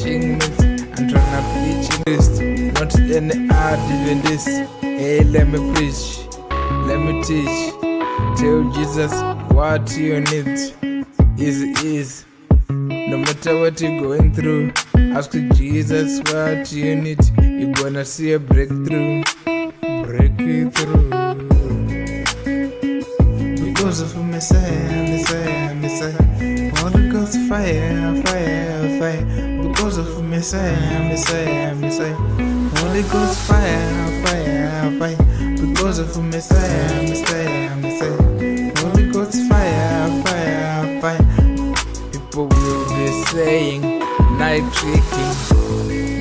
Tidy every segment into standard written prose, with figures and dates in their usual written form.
teaching myths. I'm tryna preach this, not any art, even this. Hey, let me preach, let me teach. Tell Jesus what you need. Easy. No matter what you're going through, ask Jesus what you need. You're gonna see a breakthrough. Break it through. Because of Messiah. Holy Ghost fire. Because of Messiah. Holy Ghost fire. Because of Messiah. Holy Ghost fire. People will be saying, night tricking.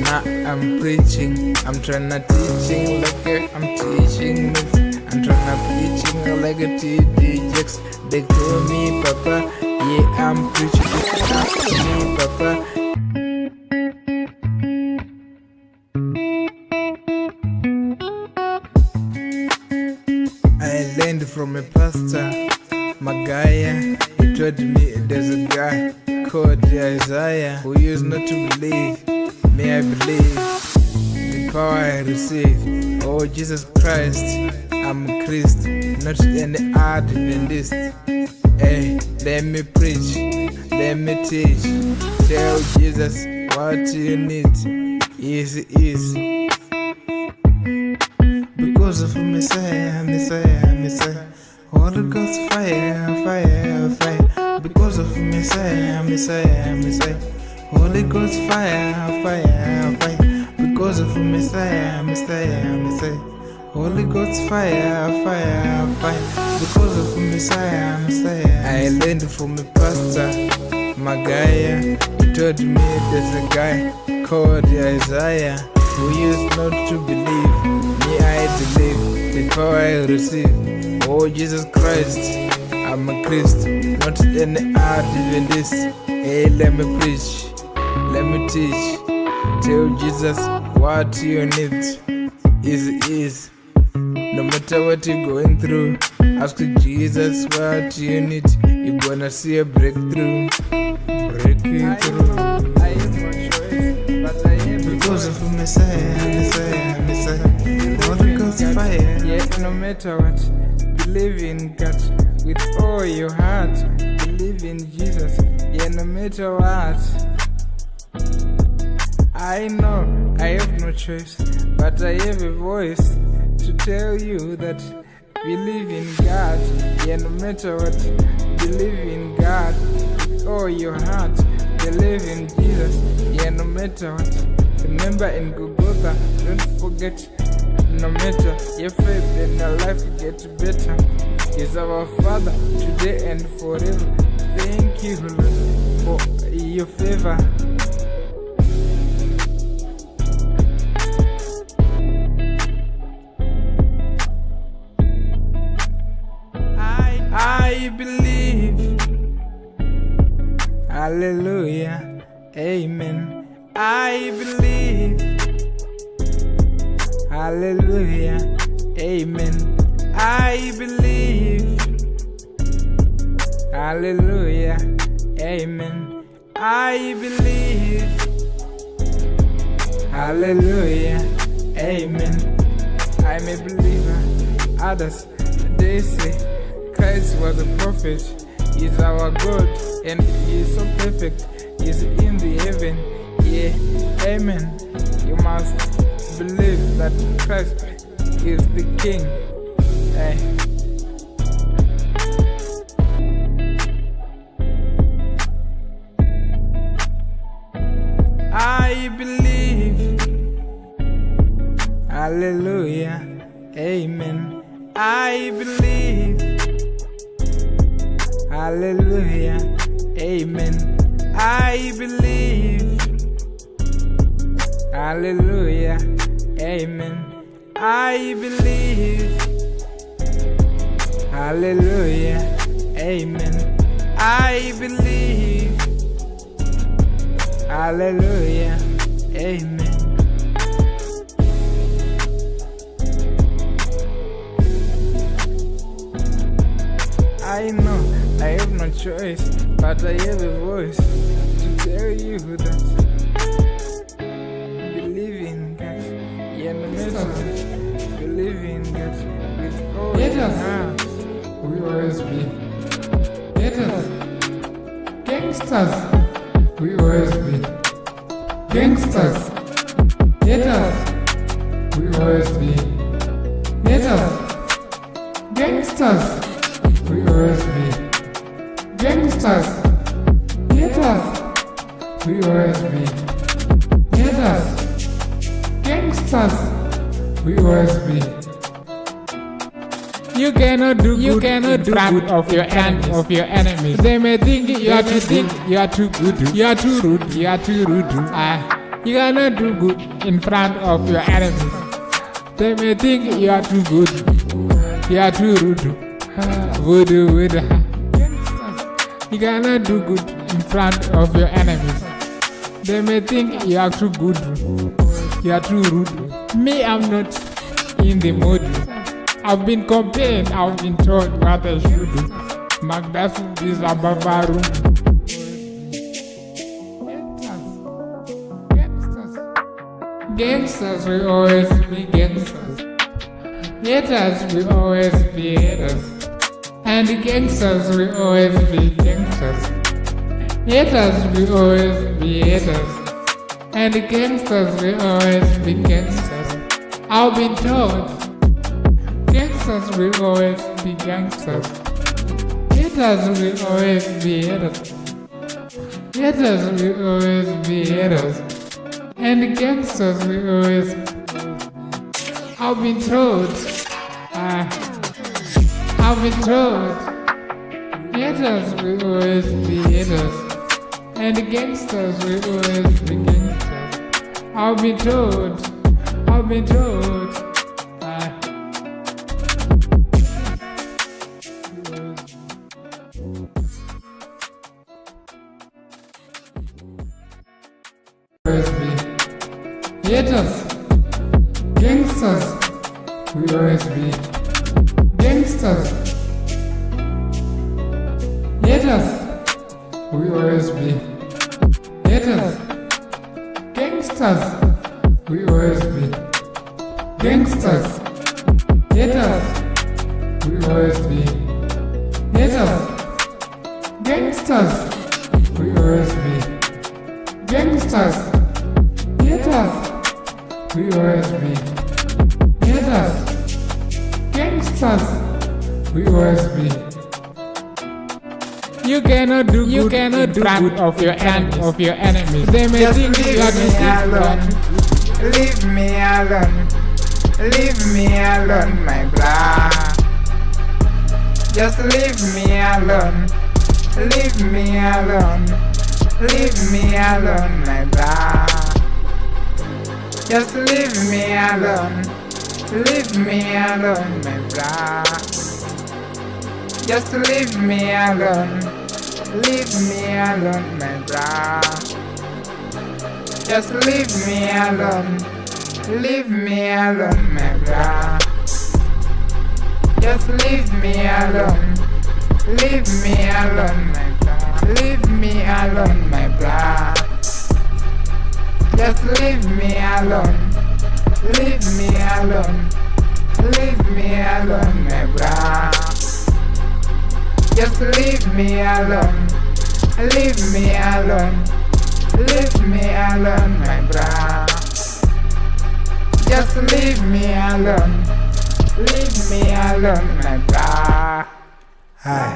Now I'm preaching. I'm tryna teaching like I'm teaching myths. I'm tryna preaching like a TD Jakes. They call me Papa. Yeah, I'm preaching me Papa. I learned from a pastor, Magaya. He told me there's a guy called Isaiah who used not to believe. May I believe the power I receive. Oh Jesus Christ, I'm a Christ, not any Adventist. Hey, let me preach, let me teach. Tell Jesus what you need. Easy. Because of Messiah. Holy Ghost fire. Because of Messiah. Holy Ghost fire. Because of Messiah. Holy Ghost fire. Because of Messiah. I learned from a pastor, Magaya. He told me there's a guy called Isaiah who used not to believe. Me, I believe the power I receive. Oh Jesus Christ, I'm a Christ, not any Adventist. Hey, let me preach, let me teach. Tell Jesus what you need. Easy. No matter what you're going through, ask Jesus what you need. You're gonna see a breakthrough. Break it through. I have no choice, but I have because of Messiah. Holy Ghost fire. Yeah, no matter what, believe in God with all your heart. Believe in Jesus. Yeah, no matter what. I know I have no choice, but I have a voice to tell you that believe in God. Yeah, no matter what, believe in God with all your heart. Believe in Jesus. Yeah, no matter what. Remember in Golgotha, don't forget. No matter your faith and your life gets better. He's our Father today and forever. Thank you, Lord, for your favor. I believe. Hallelujah. Amen. I believe. Hallelujah. Amen. I believe. Hallelujah. Amen. I believe. Hallelujah. Amen. I'm a believer. Others, they say Christ was a prophet. He's our God and He is so perfect. He's in the heaven. Yeah, amen. You must believe that Christ is the King. Hey. I believe. Hallelujah. Amen. I believe. Hallelujah. Amen. I believe. Hallelujah. Amen. I believe. Hallelujah. Amen. I believe. Hallelujah. Amen. I know I have no choice, but I have a voice to tell you that Gangsters, we always be. Gangsters, haters, we always be. Haters, gangsters, we always be. Gangsters, haters, we always be. Haters, gangsters, we always be. You cannot do good in front of your enemies. They may think you are too good, you are too good, you are too rude, you are too rude. You cannot do good in front of your enemies. They may think you are too good, you are too rude. Voodoo. You cannot do good in front of your enemies. They may think you are too good, you are too rude. Me, I'm not in the mood. I've been compared, I've been told what I should do. Magdasu is a babaru. Gangsters will always be gangsters. Haters will always be haters. And gangsters will always be gangsters. Haters will always be haters. And gangsters will always be gangsters. I've been told gangsters will always be gangsters. Haters will always be haters. Haters will always be haters. And gangsters will always. I've been told. I've been told. Haters will always be haters. And gangsters will always be gangsters. I've been told. I've been told. Always be haters, gangsters, we always be gangsters, haters, we always be haters, gangsters, we always be gangsters, haters, we always be haters, gangsters, we always be gangsters, haters, we always be haters, gangsters, we always be. You cannot do good in front of your enemies. They may think you are too alone. Leave me alone. Leave me alone, my brother. Just leave me alone. Leave me alone. Leave me alone, my brother. Just leave me alone. Leave me alone, my brother. Just leave me alone. Leave me alone, my brother. Just leave me alone. Leave me alone, my brother. Just leave me alone. Leave me alone, my brother. Leave me alone, my brother. Just leave me alone. Leave me alone. Leave me alone, my brother. Just leave me alone. Leave me alone. Leave me alone, my brother. Just leave me alone. Leave me alone, my brother. Hi.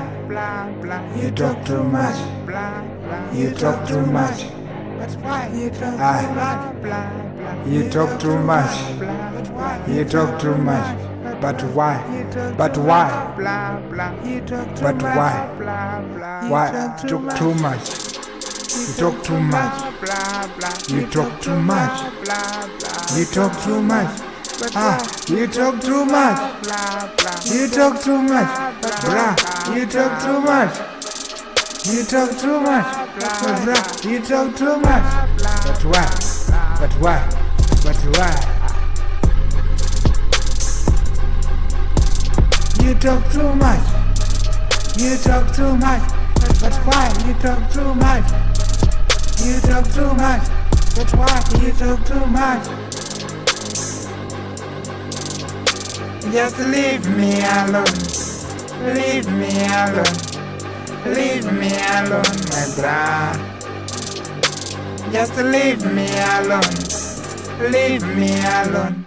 You talk too much. You talk too much. You talk too much. You talk too much. But why? But why? But why? Why talk too much? You talk too much. You talk too much. You talk too much. You talk too much. You talk too much. Bruh, you talk too much. You talk too much. Bruh, you talk too much. But why? But why? But why? You talk too much. You talk too much. But why? You talk too much. You talk too much. But why? You talk too much. Just leave me alone. Leave me alone. Leave me alone, my bra. Just leave me alone. Leave me alone.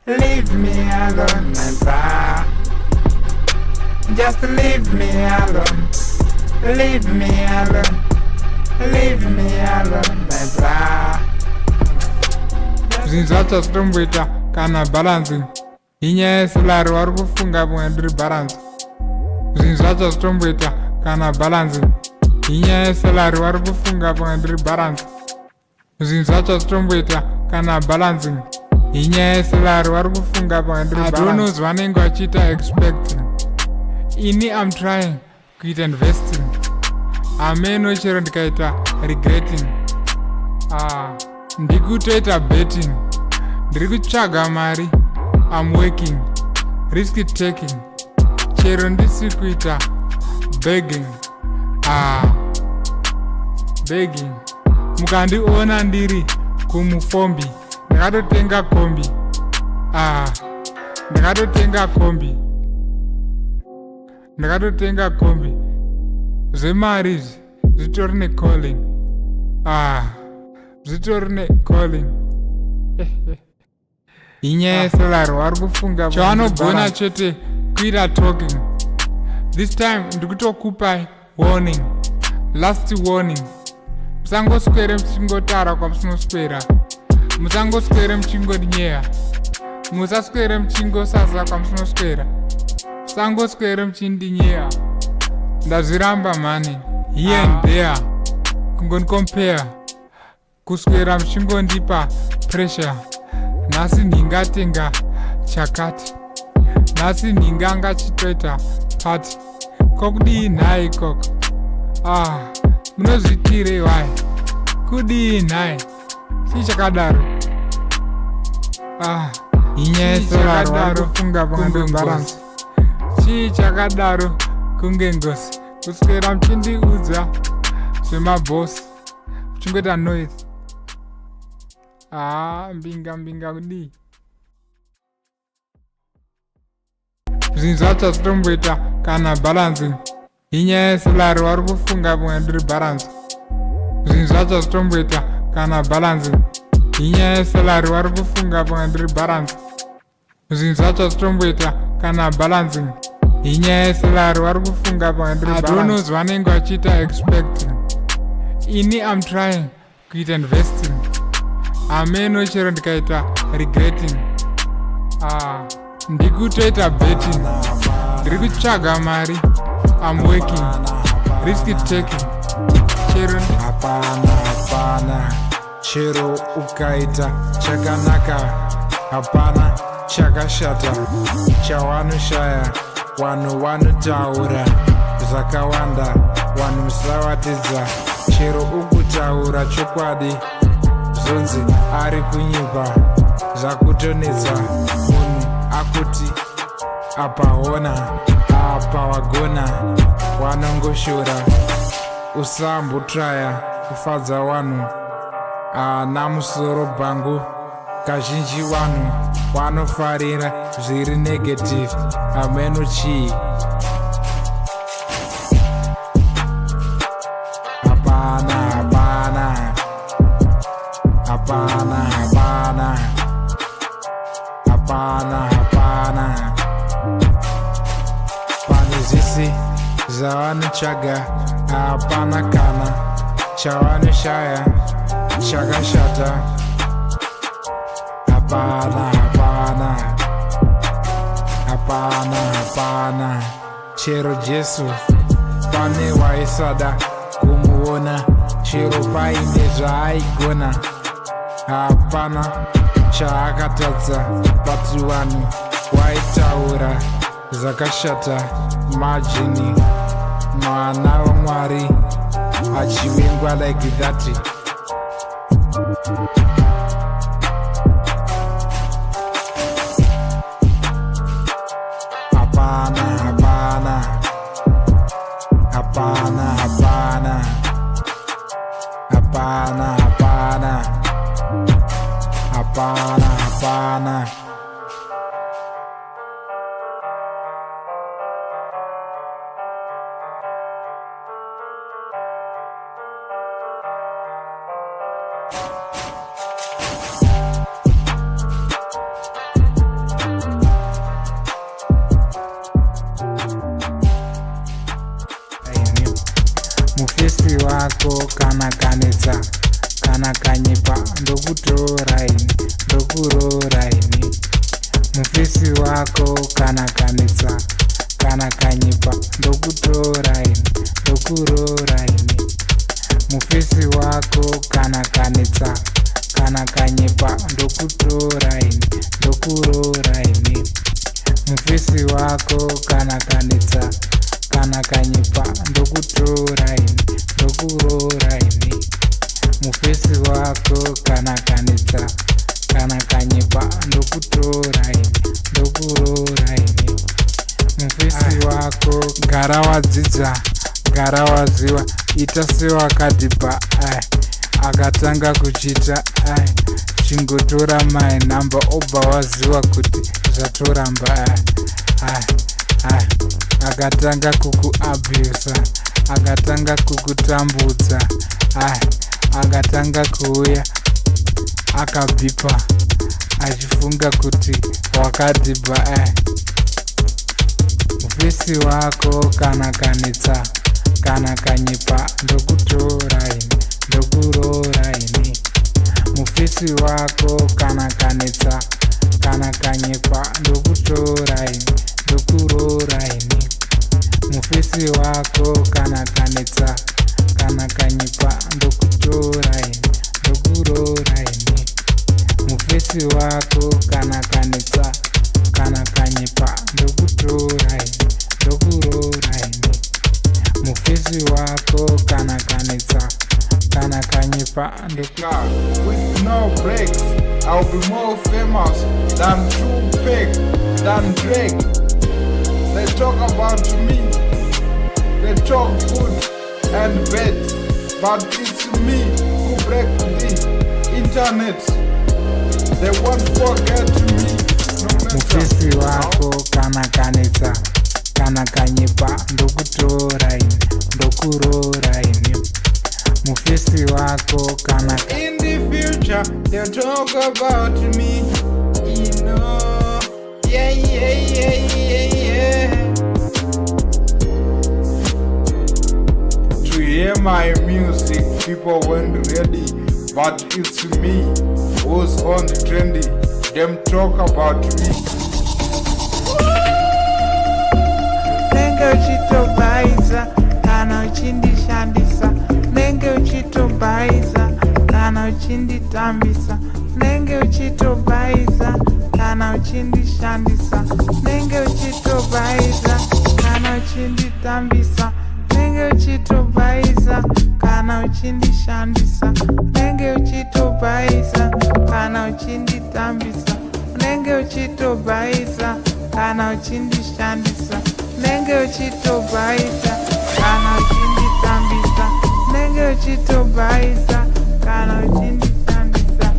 Leave me alone, my bra. Just leave me alone. Leave me alone. Leave me alone, my bra. Zvinhu zvacho zvitomboita kana balancing. Inyaya yesalari vari kufunga pamwe ndiri balance. Zvinhu zvacho zvitomboita kana balancing. Inyaya yesalari vari kufunga pamwe ndiri balance. Zvinhu zvacho zvitomboita kana balancing. Inyaya yesalari vari kufunga pamwe ndiri balance. I don't know zvanenge vachiita expecting. Ini I'm trying kuita investing. Ameno chero ndikaita regretting. Ndikutoita betting. Ndiri kutsvaga mari. I'm working. Risk taking. Chero ndisi kuita begging. Begging. Mukandiona ndiri kumufombi. Ndakatotenga kombi. Ndakatotenga kombi. Zvemari izvi zvitori necalling. Zvitori necalling. Inyaya yesalari vari kufunga chavanogona chete kuita talking. This time ndikutokupai warning. Last warning. Musangoswere muchingotara kwamusinoswera. Musangoswere muchingodinyeya. Musaswere muchingosasa kwamusinoswera. Musangoswere muchindinyeya. Ndazviramba mani. Here and there. Kungonicompare. Kuswera muchingondipa pressure. Nhasi ndingatenga chakati. Nhasi ndinganga chitoita party. Kokudii nhai ikoko. Munozvitirei wai? Kudii nhai? Chii chakadaro? Inyaya yesalari vari kufunga pamwe balance. Chii chakadaro kunge ngosi. Kuswera muchindiudza zvemabhosi. Muchingoita noise. Mbinga kudii? Zvinhu zvacho zvitomboita kana balancing. Inyaya yesalari vari kufunga pamwe ndiri balance. Zvinhu zvacho zvitomboita kana balancing. Inyaya yesalari vari kufunga pamwe ndiri balance. Zvinhu zvacho zvitomboita kana balancing. Inyaya yesalari vari kufunga pamwe ndiri balance. I don't know zvanenge vachiita expecting. Ini I'm trying kuita investing. Ameno chero ndikaita regretting. Ndikutoita betting. Ndiri kutsvaga mari. I'm working. Risk taking. Chero hapana. Chero ukaita chakanaka. Hapana chakashata. Chavanoshaya. Vanhu vanotaura zvakawanda. Vanhu musavatidza. Chero ukutaura chokwadi. Zonzi ari kunyipa. Zvakutonetsa. Munhu akuti apaona. Apa wagona. Wanongoshora. Usambotraya kufadza vanhu. Namusoro bhangu. Kazhinji vanhu vanofarira zviri negative. Ameno chii? Hapana. Pane zvese zvavanotsvaga. Hapana kana chavanoshaya chakashata. Hapana. Chero Jesu pane waisada kumuona. Chero paine zvaaigona. Hapana chaakatadza. Pati vanhu waitaura zvakashata. Majini mwana waMwari achivengwa like that. Hapana. ndokutoraini ndokuroraini mufesi wako kana kanetsa kana kanyipa ndokutoraini ndokuroraini mufesi wako kana kanetsa kana kanyipa ndokutoraini ndokuroraini mufesi wako kana kanetsa kana kanyipa ndokutoraini ndokuroraini mufesi wako kana kanetsa kana kanyipa ndokutoraini ndokuroraini mufesi wako gara wadzidza gara waziva ita sewakadhipa akatanga kuchita chingotora my number obva waziva kuti zvatoramba akatanga kukuabusa akatanga kukutambudza akatanga kuuya akabhipa achifunga kuti wakadhiba mufesi wako kana kanetsa kana kanyipa ndokutoraini ndokuroraini mufesi wako kana kanetsa kana kanyipa ndokutoraini ndokuroraini mufesi wako kana kanetsa kana kanyipa ndokutoraini ndokuroraini mufesi wako kana kanetsa kana kanyipa ndokutoraini ndokuroraini mufesi wako kana kanetsa kana kanyipa with no breaks, I'll be more famous than Tupac, than Drake. They talk about me, they talk good and bad, but it's me who break the internet. They won't forget me. Mufesi wako kana kanetsa kana kanyipa ndokutoraini ndokuroraini mufesi wako kana in the future they'll talk about me, inno. Yeah, yeah, yeah, yeah, yeah. To hear my music, people weren't ready, but it's me who's on the trendy. Them talk about me. Nenge uchitobaiza kana uchindishandisa, nenge uchitobaiza kana uchinditambisa, nenge uchitobaiza kana uchindishandisa, nenge uchitobaiza kana uchinditambisa, nenge uchitobaiza kana uchindishandisa, nenge uchitobaiza kana uchinditambisa, nenge uchitobaiza kana uchindishandisa, nenge uchitobaiza kana uchinditambisa, nenge uchitobaiza kana uchinditambisa,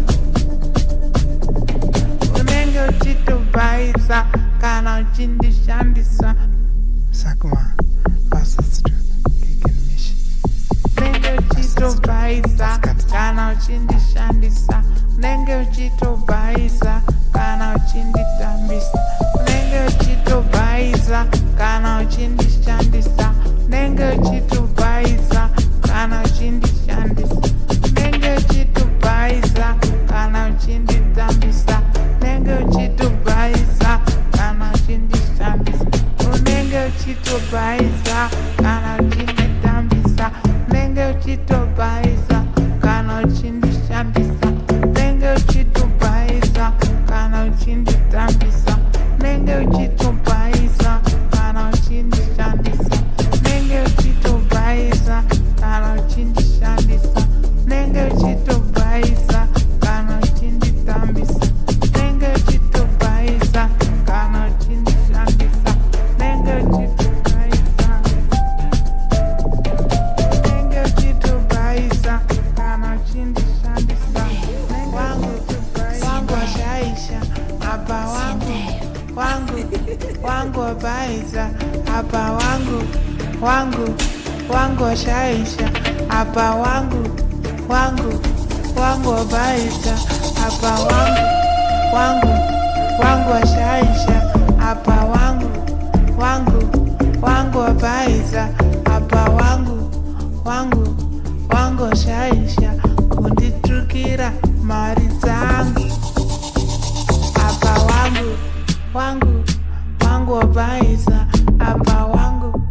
nenge uchitobaiza kana uchindishandisa. sakuma vasatsuto kekenmishi Nenge uchitobaiza kana uchindishandisa, nenge uchitobaiza kana uchinditambisa, nenge uchitobaiza kana uchindishandisa, nenge uchitobaiza kana uchindishandisa, nenge uchitobaiza kana uchinditambisa, nenge uchitobaiza kana uchindishandisa, nenge uchitobaiza kana uchinditambisa, nenge uchitobaiza kana uchindishandisa, nenge uchitobaiza kana uchinditambisa, nenge uchitobaiza kana uchindishandisa, nenge uchitobaiza kana uchindishandisa, nenge uchitobaiza kana uchinditambisa, nenge uchitobaiza kana uchindishandisa, nenge uchitobaiza, nenge uchitobaiza kana uchindishandisa, wangu washaisha hapa, wangu wabaiza hapa, wangu washaisha hapa, wangu wabaiza hapa, wangu washaisha hapa, wangu wabaiza hapa, wangu washaisha kunditukira mari dzangu. Apa wangu, wangu, wangu wabaisa. Apa wangu,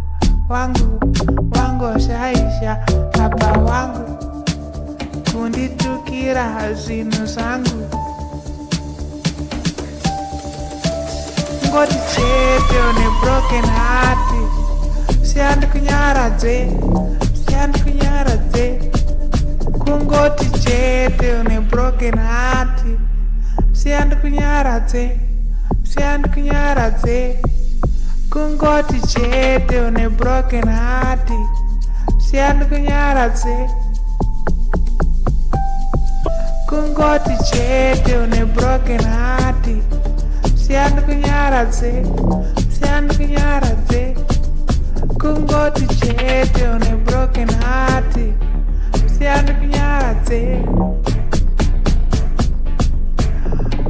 wangu, wangu washaisha. Apa wangu, kunditukira zvinhu zvangu. Ngoti chete une broken heart. Siyandi kunyaradze, siyandi kunyaradze. Kungoti chete une broken heart. Siyandi kunyaradze, siyandi kunyaradze. Kungoti chete une broken heart. Siyandi kunyaradze. Kungoti chete une broken heart. Siyandi kunyaradze, siyandi kunyaradze. Kungoti chete une broken heart. Siyandi kunyaradze.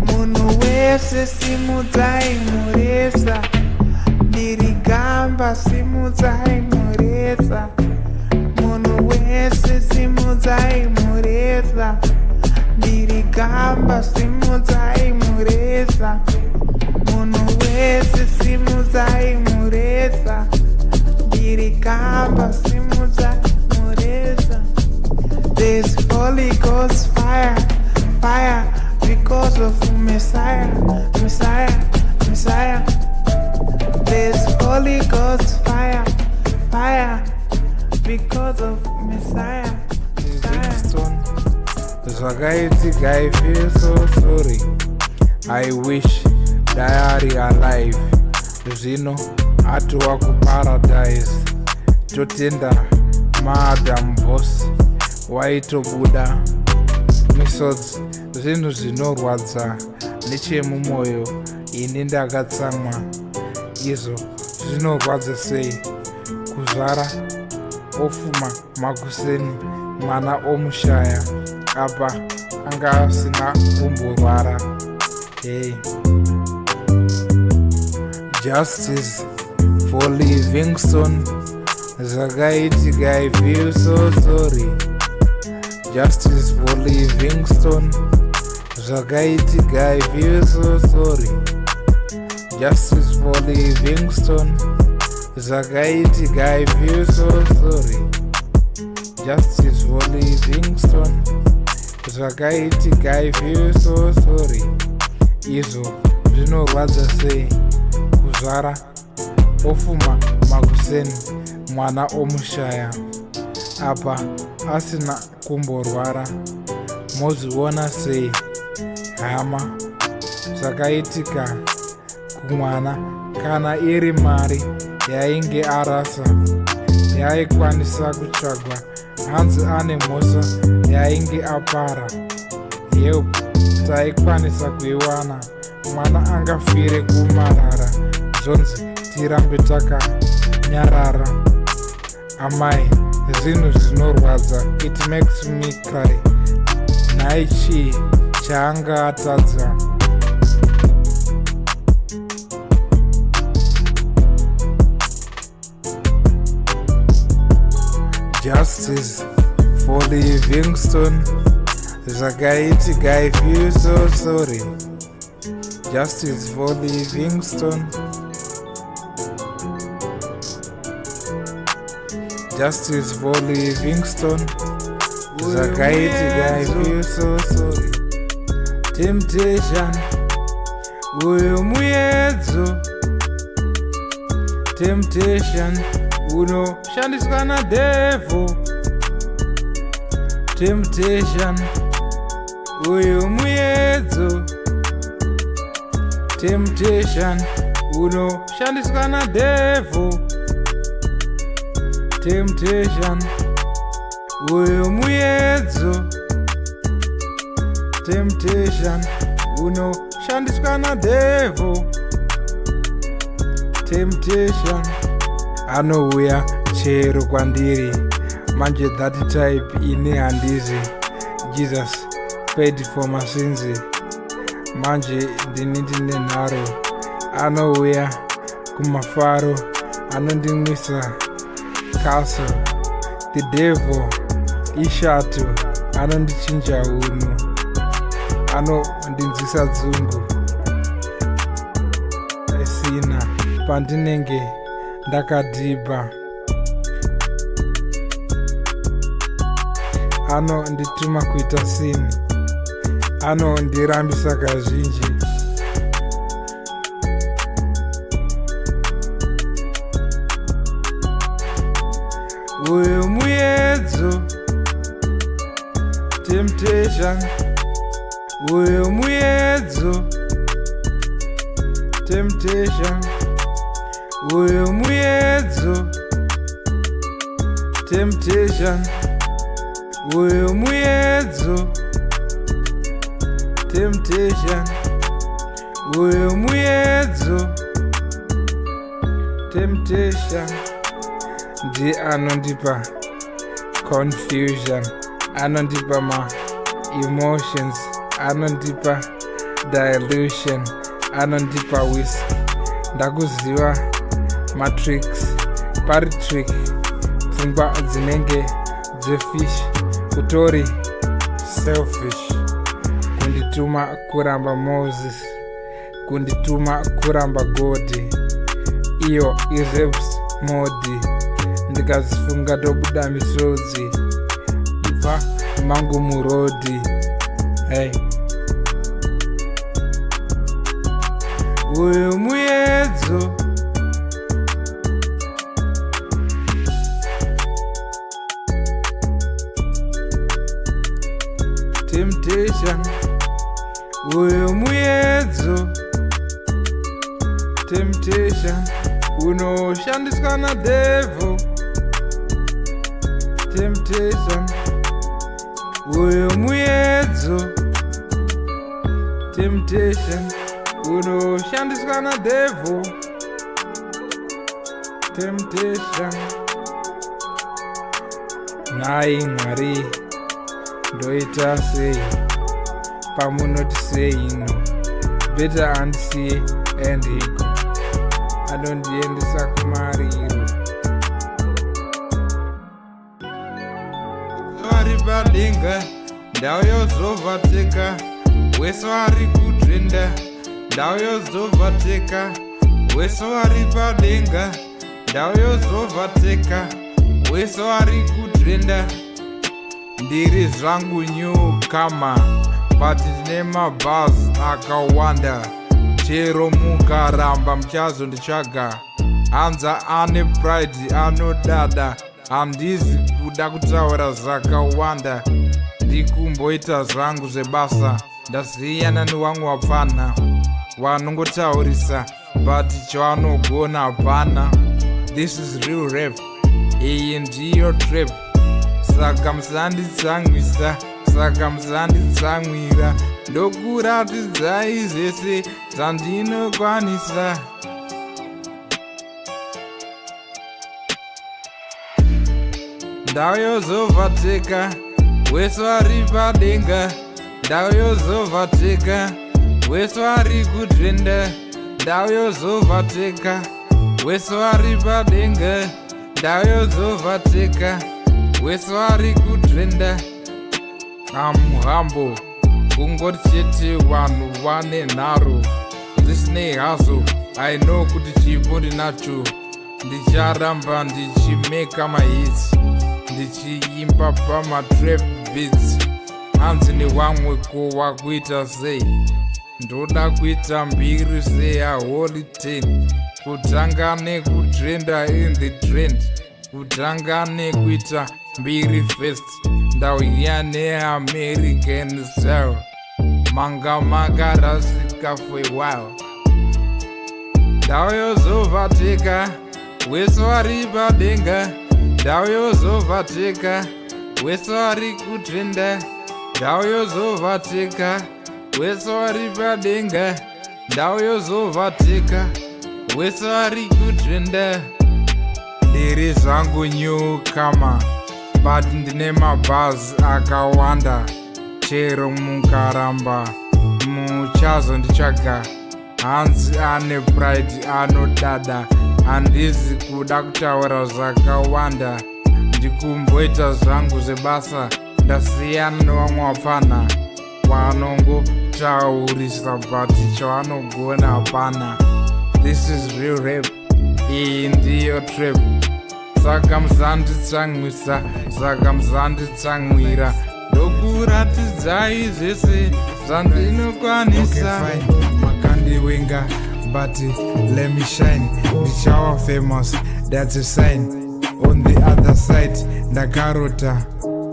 Munhu wese simudzai mureza. Ndirigamba simudzai mureza. Munhu wese simudzai mureza. Ndirigamba simudzai mureza. Munhu wese simudzai mureza. Ndirigamba simudzai mureza. There's Holy Ghost fire, fire, because of Messiah, Messiah, Messiah. There's Holy Ghost fire, fire, because of Messiah, Messiah. Zvakaitika, I feel so sorry. I wish diary alive. Zvino atova kuparadise. Totenda Madam Boss waitobuda misodzi. Zvinhu zvinorwadza nechemumwoyo. Ini ndakatsamwa. Izvo zvinorwadza sei? Kuzvara ofuma makuseni mwana omushaya. Apa anga asina kumborwara. Hey. Justice for Livingstone. Zvakaitika, I feel so sorry. Justice for Livingstone. Zvakaitika, I feel so sorry. Justice for Livingstone. Zvakaitika, I feel so sorry. Justice for Livingstone. Zvakaitika, I feel so sorry. Izvo zvinorwadza sei? Kuzvara ofuma makuseni mwana omushaya. Apa asina kumborwara. Mozviona sei? Hama, zvakaitika kumwana kana iri mari yainge arasa yaikwanisa kutsvagwa. Hanzi ane mhosva yainge apara. Yep, taikwanisa kuiwana. Mwana angafire kumarara. Zvonzi tirambe takanyarara. Amai, zvinhu zvinorwadza. It makes me cry. Nhai chii chaanga atadza? Justice for Livingstone. Zvakaitika, I feel so sorry. Justice for Livingstone. Justice for Livingstone. Zvakaitika, I feel so sorry. Temptation, uyo muyedzo. Temptation, unoshandiswa nadevil. Temptation, uyo muyedzo. Temptation, unoshandiswa nadevil. Temptation, uyo muyedzo. Temptation, unoshandiswa nadevil. Temptation, anouya chero kwandiri. Manje that type ini handizi. Jesus paid for my sins. Manje ndine nharo. Anouya kumafaro. Anondimisa castle. The devil ishatu anondichinja uno. anondinzwisa dzungu isina pandinenge ndakadhibha, anondituma kuita sini, anondirambisa kazhinji. Uyu muyedzo, temptation. Uyu muyedzo, temptation. Uyu muyedzo, temptation. Uyu muyedzo, temptation. Uyu muyedzo, temptation. Ndi anondipa confusion, anondipa ma emotions, anondipa dilution, anondipa whiskey. Ndakuziva matricks, pari trick, pfungwa dzinenge dzefish, kutori selfish, kundituma kuramba Moses, kundituma kuramba God, iyo irreps modi, ndikazifunga tobuda misodzi, ibva mangu murodi. Hey. Uyu muyedzo, temptation. Uyu muyedzo, temptation. Unoshandiswa na devil, temptation. Uyu muyedzo, temptation. Unoshandiswa na devil, temptation. Nai Mwari, ndoita sei pamunoti sei ino, better andisiye endigo, anondiendesa kumariro. Vari padenga, ndau yozovhateka, wese vari kudrenda, ndau yozovhateka, wese vari padenga, ndau yozovhateka, wese vari kudrenda. Ndiri zvangu newcomer, but ndine mabhazi akawanda, chero mukaramba muchazonditsvaga. Hanza ane pride anodada, handizi kuda kutaura zvakawanda, ndikumboita zvangu zvebasa, ndasiyana newamwe wapfana vanongotaurisa but chavanogona hapana. This is real rap, iyi ndiyo trap, saka musanditsamwisa, saka musanditsamwira, ndokuratidzai zvese zvandinokwanisa. Ndau yozovhateka, wese vari padenga, ndau yozovhateka, wese vari kudrenda, ndau yozovhateka, wese vari padenga, ndau yozovhateka, wese vari kudrenda. Amuhambo kungoti chete vanhu vane nharo zvisinei hazvo. I know kuti chipo ndinacho, ndicharamba ndichimeka mahits, ndichiimba pamatrap beats. Hanzi newamwe ko wakuita sei, ndoda kuita mbiri seyaholy 10, kutanga nekudrenda in the trend, kutanga nekuita mbiri first, ndauya neamerican style, manga makarasika for a while. Ndau yozovhateka, wese vari padenga, ndau yozovhateka, wese vari kudrenda, ndau yozovhateka, wese vari padenga, ndau yozovhateka, wese vari kudrenda. Ndiri zvangu newcomer, but ndine mabhazi akawanda, chero mukaramba muchazonditsvaga. Hanzi ane pride anodada, handizi kuda kutaura zvakawanda, ndikumboita zvangu zvebasa, ndasiyana newamwe wapfana vanongo taurisa but chavanogona hapana. This is real rap, iyi ndiyo trap. Saka muzanditsamwisa, saka muzanditsamwira, ndokuratidzai zvese zvandinokwanisa. Okay, fine. Makandiwenga but let me shine. Ndichawa famous, that's a sign. On the other side ndakarota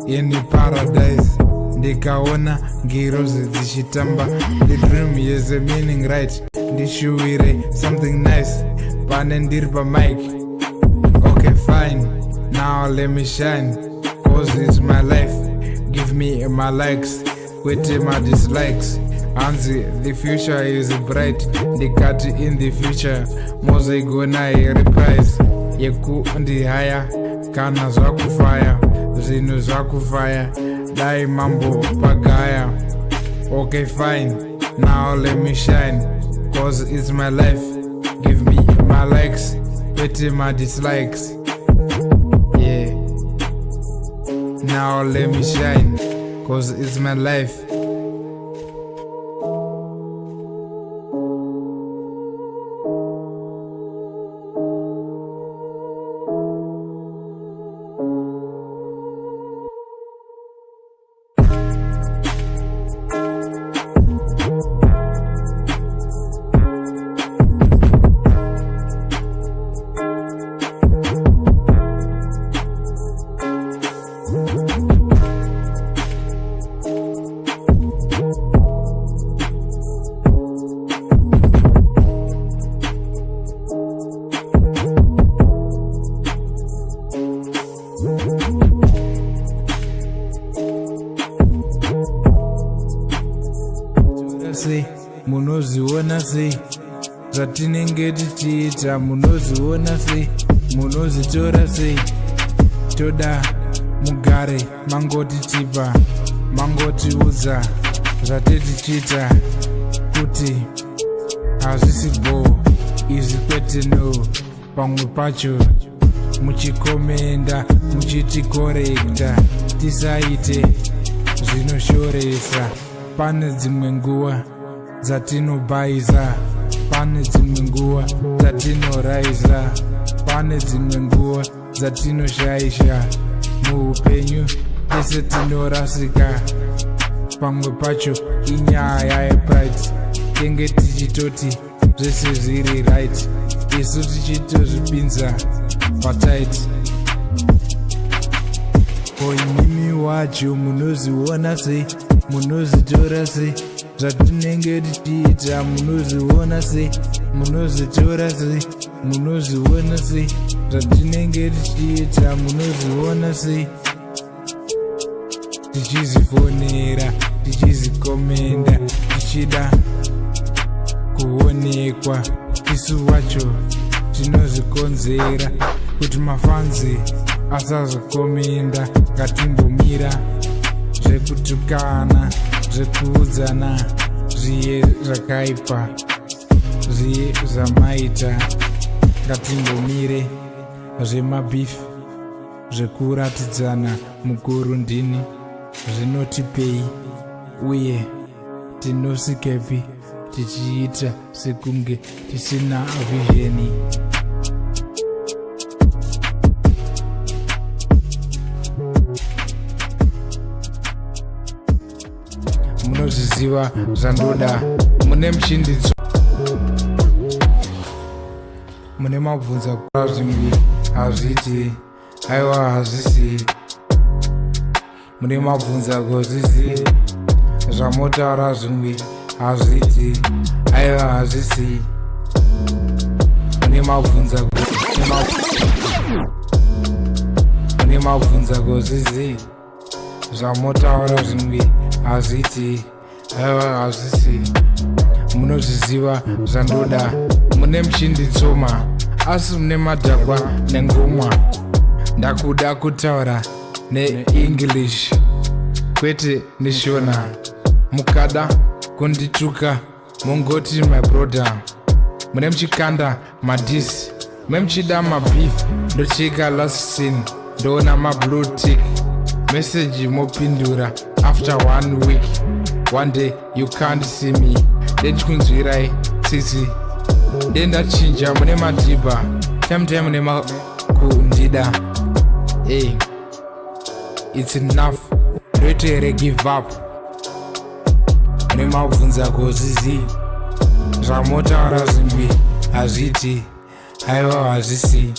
in paradise, ndikaona ngirozi dzichitamba. The dream is a meaning right, ndishuwire something nice pane ndiri pamic. Okay fine, now let me shine, cause it's my life. Give me my likes, kwete my dislikes. Hanzi, the future is bright, ndikati in the future mozigona reprise yekundihaya kana zvakufaya, zvinhu zvakufaya, dai mambo pagaya. Okay fine, now let me shine, cause it's my life. Give me my likes, kwete my dislikes. Yeah, now let me shine, cause it's my life. Munoziona sei zvatinenge tichiita, munoziona sei, munozitora sei. Toda mugare mangotitipa, mangotiudza zvatetichiita kuti hazvisi bo, izvi kwete no. Pamwe pacho muchikomenda muchitikorekta, tisaite zvinoshoresa. Pane dzimwe nguva dzatinobaisa, pane dzimwe nguva dzatinoraisa, pane dzimwe nguva dzatinoshaisha. Muupenyu tese tinorasika, pamwe pacho inyaya yepride. Tenge tichitoti zvese zviri right, isu tichitozvipinza patight. Koinimi wacho munoziona sei, munozitora sei zvatinenge tichiita, munoziona sei, munozitora sei, munoziona sei zvatinenge tichiita, munoziona sei. Tichizifonera, tichizikomenda, tichida kuonekwa. Isu wacho tinozikonzera kuti mafanzi asazokomenda. Ngatimbomira zvekutukana, zvekuudzana, zviye zvakaipa, zviye zvamaita. Ngatimbomire zvemabifu, zvekuratidzana mukurundini, zvinotipei uye tinosikepi tichiita sekunge tisina vizheni. Munozviziva zvandoda, mune muchindidzo, mune mabvunza kura zvimwe hazviti, aiwa hazvisi. Mune mabvunza kozvisi, zvamotaura zvimwe hazviti, aiwa hazvisi. Mune mabvunza kozvisi, zvamotaura zvimwe hazviti, aiwa hazvisi. Munozviziva zvandoda, mune muchinditsoma, asi mune madhakwa nengomwa. Ndakuda kutaura neEnglish kwete neShona. Mukada kundituka mungoti my brother. Mune muchikanda madisi, mune muchida mabeef, ndocheka last scene, ndoona mablue tick, message mopindura after 1 week. One day you can't see me. Ndechikunzwirai tsitsi. Ndendachinja mune madhibha. Time mune makundida. Hey, it's enough. Ndoitere give up. Mune mabvunza gozizi. Zvamotaura zvimbi hazviti. Aiwa hazvisi.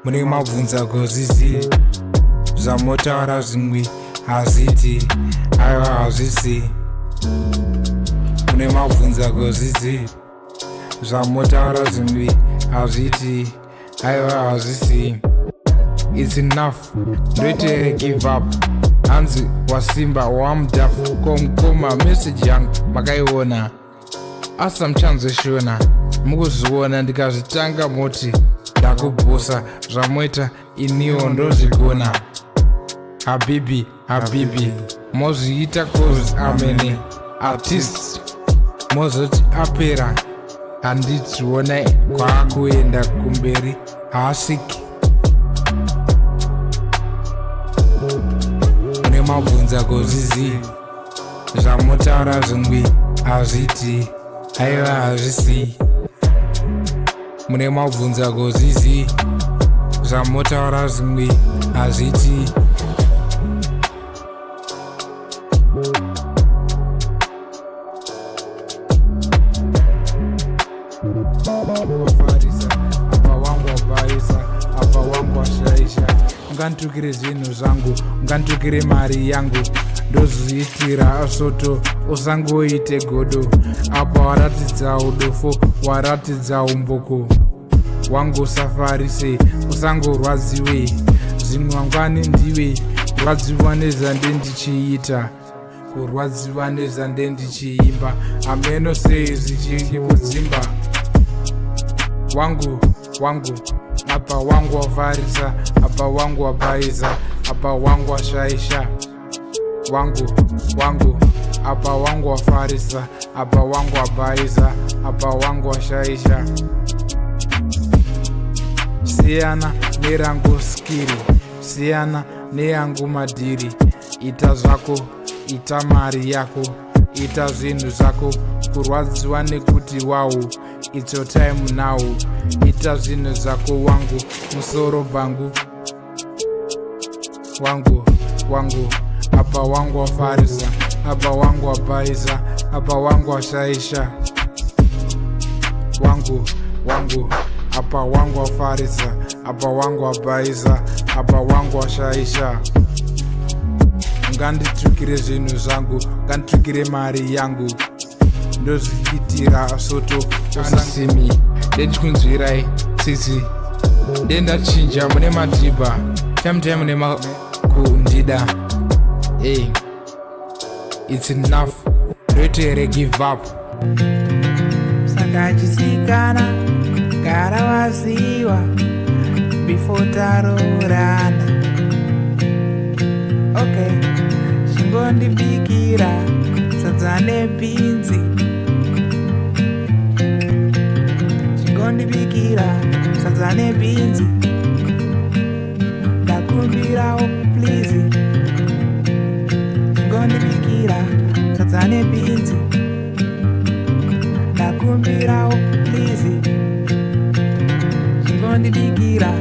Mune mabvunza gozizi. Zvamotaura zvimbi hazviti. Aiwa hazvisi. Mune mabvunza gozizi. Zvamotaura zvimbi hazviti. Aiwa hazvisi. It's enough. Ndoitere give up. Hanzi wasimba wamdafu komkoma message yangu makaiona. Asa mchanzo Shona. Mukuzviona ndikazvitanga moti ndakubhusa zvamoita iniwo ndozvigona. Habibi mozviita cause amene artist mozoti apera handidziona kwaakuenda kumberi haasviki. Mune mabvunza gozizi. Zvamotaura zvingwi hazviti. Aiwa hazvisi. Mune mabvunza gozizi. Zvamotaura zvingwi hazviti. Wafarisa, apa wangu wabaisa, apa wangu washaisha. Unganditukire zvinhu zvangu, unganditukire mari yangu. Ndozviitira soto, usangoite godo. Apa waratidza udofo, waratidza umboko. Wangu usafarise, usangorwadziwe. Zvinhu wangwani ndiwe, rwadziwa nezvandendichiita. Kurwadziwa nezvandendichiimba. Ameno sei zvichikudzimba. Wangu, apa wangu wafarisa, apa wangu wabaisa, apa wangu washaisha. Wangu, apa wangu wafarisa, apa wangu wabaisa, apa wangu washaisha. Siyana nerangu skiri, siyana neyangu madhiri. Ita zvako, ita mari yako, ita zvinhu zvako. Kurwadziwa nekuti wawu, it's your time now. Ita zvinhu zvako wangu, musoro bangu. Wangu, apa wangu wafarisa, apa wangu wabaisa, apa wangu washaisha. Wangu, apa wangu wafarisa, apa wangu wabaisa, apa wangu washaisha. Unganditukire zvinhu zvangu, unganditukire mari yangu. Ndozviitira soto usasimi. Ndechikunzwirai tsitsi. Ndendachinja mune madhibha. Time mune makundida. Hey, it's enough. Ndoitere give up. Sakachisikana gara waziwa before taroorana. Okay, chingondibikira sadza nebhinzi. Chingondibikira sadza nebhinzi. Ndakumbirawo please. Chingondibikira sadza nebhinzi. Ndakumbirawo please. Chingondibikira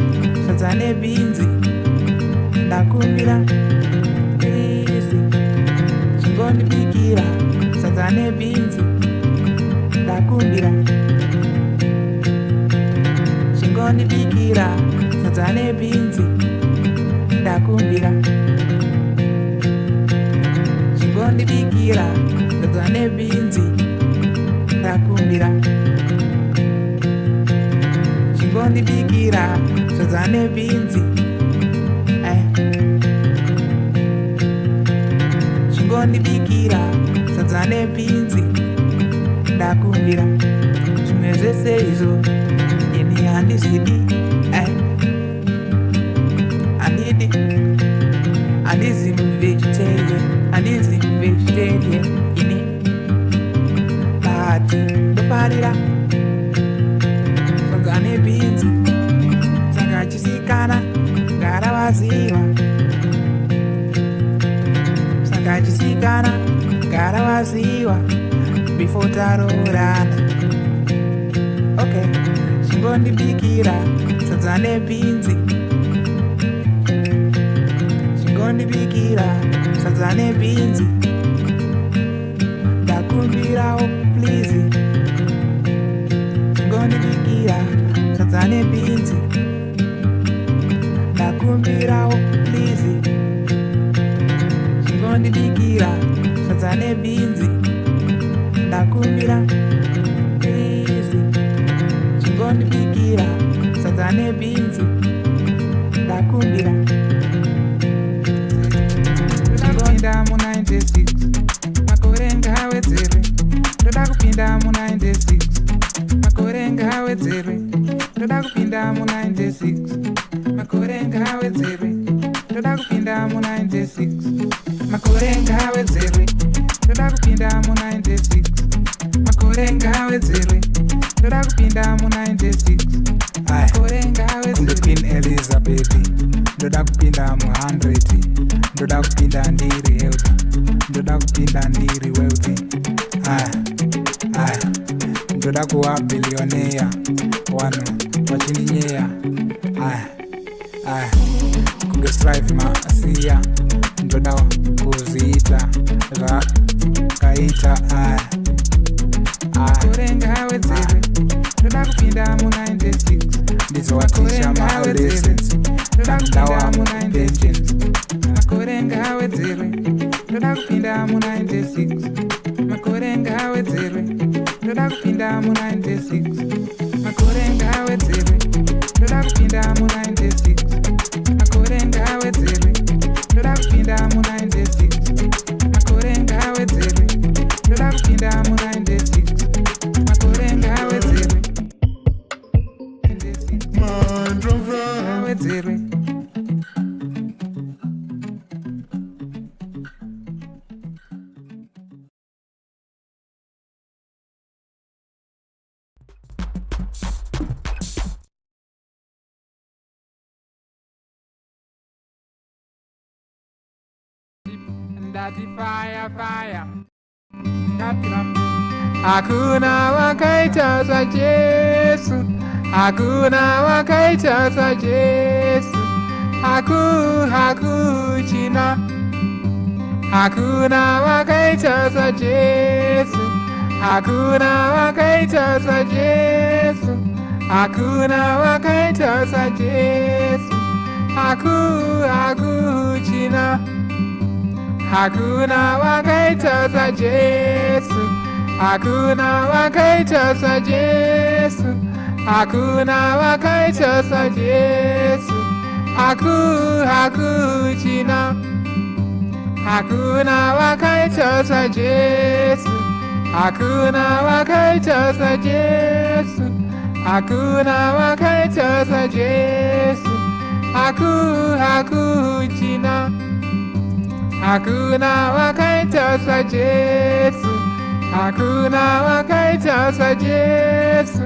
sadza nebhinzi. Ndakumbira please. Chingondibikira sadza nebhinzi. Ndakumbira. Chingondibikira sadza nebhinzi. Ndakumbira. Chingondibikira sadza nebhinzi. Ndakumbira. Chingondibikira sadza nebhinzi. Chingondibikira sadza nebhinzi. Ndakumbira. Zvimwe zvese izvo ini handizvidi. Handizi vegetarian ini. But ndofarira sadza nebhinzi. Sakachisikana gara waziva. Sakachisikana gara waziwa before taroorana. Okay, chingondibikira sadza nebhinzi, chingondibikira sadza nebhinzi, ndakumbirawo please. Chingondibikira sadza nebhinzi, ndakumbirawo please. Chingondibikira sadza nebhinzi, ndakumbira please. Chingondibikira sadza nebhinzi, ndakumbira. Ndakupinda mu 96 makore ngawedzere, ndoda kupinda mu 96 makore ngawedzere, ndoda kupinda mu 96 makore ngawedzere, ndoda kupinda mu 96 makore ngawedzere, ndoda kupinda mu 96 makore ngawedzere, ndoda kupinda mu 96 makore ngawedzere. Kunde Queen Elizabeth, ndoda kupinda mu 100, ndoda kupinda ndiri healthy, ndoda kupinda ndiri wealthy. Ndoda kuwa billionaire, wano wachininyeya. Kunge strive masiya, ndoda kuziita zvakaita. Makore ngawedzere, ndoda kupinda mu 96 ndizowaticha maadolescents, ndoda kupinda mu pension. 96 makore ngawedzere, ndoda kupinda mu 96 makore ngawedzere, ndoda kupinda mu 96 makore ngawedzere, ndoda kupinda mu 96 makore ngawedzere, ndoda kupinda mu 96 makore ngawedzere, ndoda kupinda mu 96 makore ngawedzere, ngawedzere. Ndati fire fire Katiram. Hakuna wakaita za Yesu, hakuna wakaita za Yesu, china. Hakuna wakaita za Yesu, hakuna wakaita za Yesu, hakuna wakaita za Yesu, china. Hakuna wakaita za Yesu, hakuna wakaita za Yesu, hakuna wakaita za Yesu, china. Hakuna wakaita za Yesu, hakuna wakaita za Yesu, hakuna wakaita za Yesu, china. Hakuna wakaita za Yesu, hakuna wakaita za Yesu,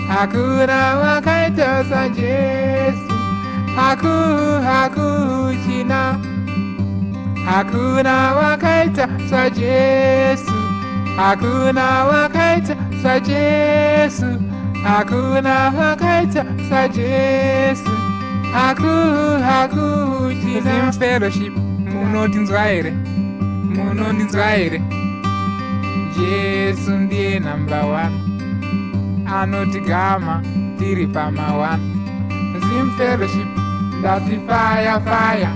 hakuna wakaita za Yesu, china. Hakuna wakaita za Yesu, hakuna wakaita za Yesu, hakuna wakaita za Yesu, china. Fellowship munondinzwa here, munondinzwa here. Yesu ndiye number 1, anotigama tiri pama 1. Zim fellowship ndati fire fire,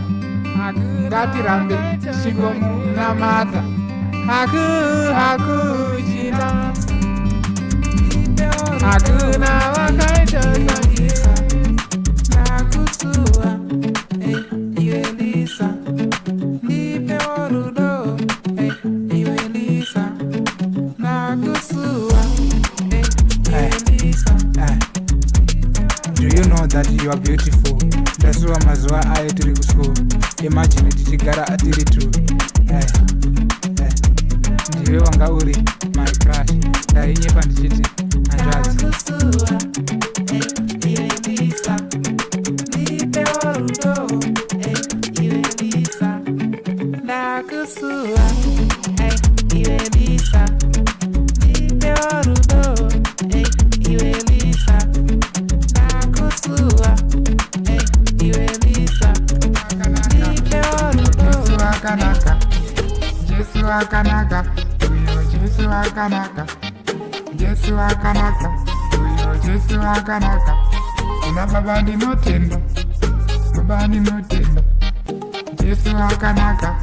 ngatirambe tichigomunamata. China. Hakuna wakaita za Yesu, nakusuwa iwe Lisa, nipe orudo iwe Lisa, nakusuwa iwe Lisa. Do you know that you are beautiful? Ndasuwa mazuva ayo tiri kuschool, imagine tichigara atiri tu. Ndiwe wanga uri my crush, ndainyepa ndichiti hanzvadzi. Lisa, nipe rudo, iwe Lisa, nakusua, iwe Lisa, nipe rudo. Jesu akanaka, Jesu akanaka, uyo Jesu akanaka, Jesu akanaka, uyo Jesu akanaka. Una baba ndinotenda, baba ndinotenda. Jesu akanaka.